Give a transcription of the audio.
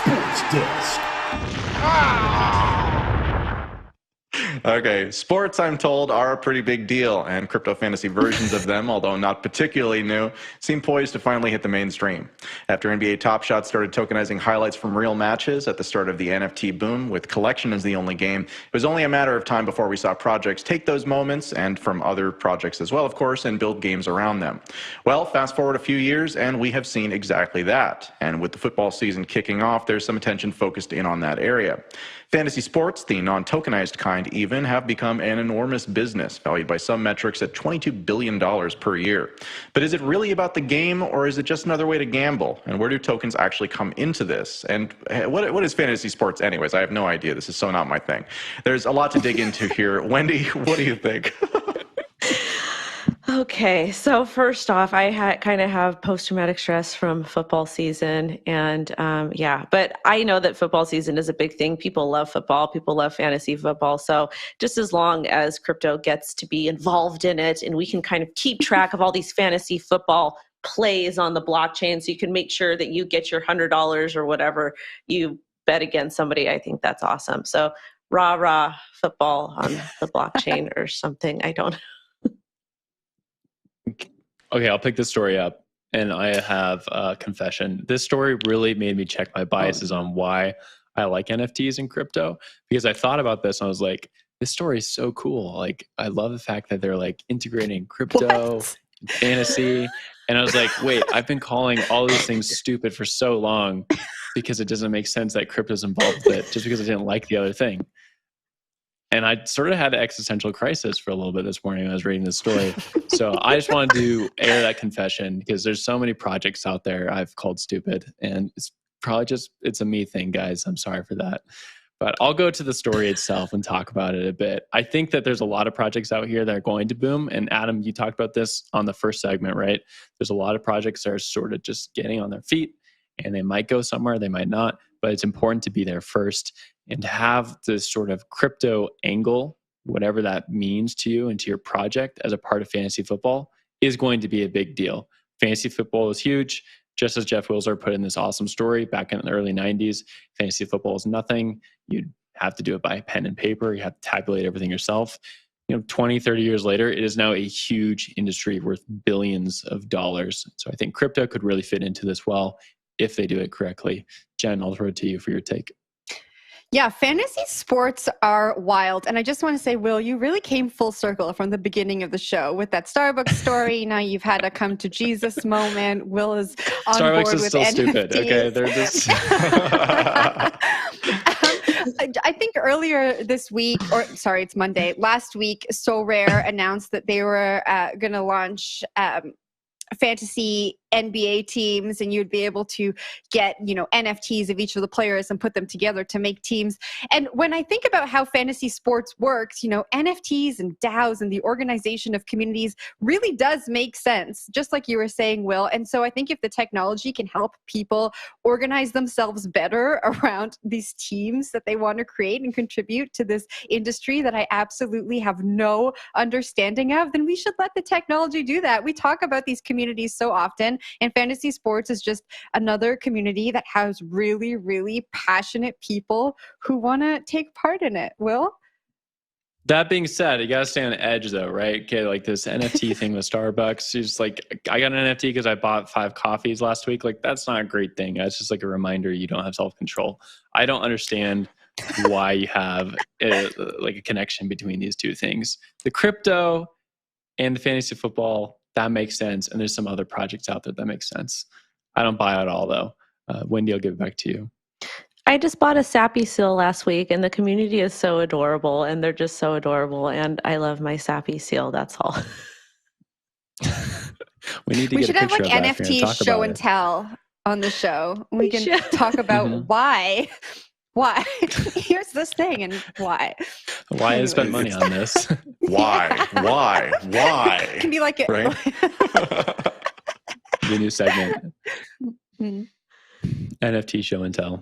Sports Desk. Okay, sports, I'm told, are a pretty big deal, and crypto fantasy versions of them, although not particularly new, seem poised to finally hit the mainstream. After NBA Top Shot started tokenizing highlights from real matches at the start of the NFT boom, with collection as the only game, it was only a matter of time before we saw projects take those moments, and from other projects as well, of course, and build games around them. Well, fast forward a few years, and we have seen exactly that. And with the football season kicking off, there's some attention focused in on that area. Fantasy sports, the non-tokenized kind even, have become an enormous business, valued by some metrics at $22 billion per year. But is it really about the game, or is it just another way to gamble? And where do tokens actually come into this? And what is fantasy sports anyways? I have no idea. This is so not my thing. There's a lot to dig into here. Wendy, what do you think? Okay, so first off, I kind of have post-traumatic stress from football season, and but I know that football season is a big thing. People love football, people love fantasy football, so just as long as crypto gets to be involved in it, and we can kind of keep track of all these fantasy football plays on the blockchain, so you can make sure that you get your $100 or whatever you bet against somebody, I think that's awesome. So rah football on the blockchain or something. I don't. Okay, I'll pick this story up, and I have a confession. This story really made me check my biases on why I like NFTs and crypto, because I thought about this and I was like, this story is so cool. Like, I love the fact that they're like integrating crypto, and fantasy, and I was like, wait, I've been calling all these things stupid for so long because it doesn't make sense that crypto's involved with it just because I didn't like the other thing. And I sort of had an existential crisis for a little bit this morning when I was reading this story. So I just wanted to air that confession because there's so many projects out there I've called stupid. And it's probably just, it's a me thing, guys. I'm sorry for that. But I'll go to the story itself and talk about it a bit. I think that there's a lot of projects out here that are going to boom. And Adam, you talked about this on the first segment, right? There's a lot of projects that are sort of just getting on their feet, and they might go somewhere, they might not. But it's important to be there first and to have this sort of crypto angle, whatever that means to you and to your project as a part of fantasy football, is going to be a big deal. Fantasy football is huge. Just as Jeff Wilser put in this awesome story back in the early 90s, fantasy football is nothing. You'd have to do it by pen and paper. You have to tabulate everything yourself. 20, 30 years later, it is now a huge industry worth billions of dollars. So I think crypto could really fit into this well if they do it correctly. Jen, I'll throw it to you for your take. Yeah, fantasy sports are wild. And I just want to say, Will, you really came full circle from the beginning of the show with that Starbucks story. Now you've had a come to Jesus moment. Will is on Starbucks board is with still NFTs. stupid. Okay, they're just... I think earlier this week, it's Monday, last week, So Rare announced that they were going to launch fantasy NBA teams, and you'd be able to get, NFTs of each of the players and put them together to make teams. And when I think about how fantasy sports works, NFTs and DAOs and the organization of communities really does make sense, just like you were saying, Will. And so I think if the technology can help people organize themselves better around these teams that they want to create and contribute to this industry that I absolutely have no understanding of, then we should let the technology do that. We talk about these communities so often, and fantasy sports is just another community that has really, really passionate people who want to take part in it. Will? That being said, you got to stay on edge though, right? Okay, like this NFT thing with Starbucks. She's like, I got an NFT because I bought 5 coffees last week. Like, that's not a great thing. That's just like a reminder you don't have self-control. I don't understand why you have a connection between these two things. The crypto and the fantasy football, that makes sense. And there's some other projects out there that make sense. I don't buy it all though. Wendy, I'll give it back to you. I just bought a Sappy seal last week, and the community is so adorable, and they're just so adorable, and I love my Sappy seal. That's all. We should have like NFT show and tell on the show. We can talk about why. Here's this thing and why. Why I spent money on this? Why? It can be like it. Right? The new segment. NFT show and tell.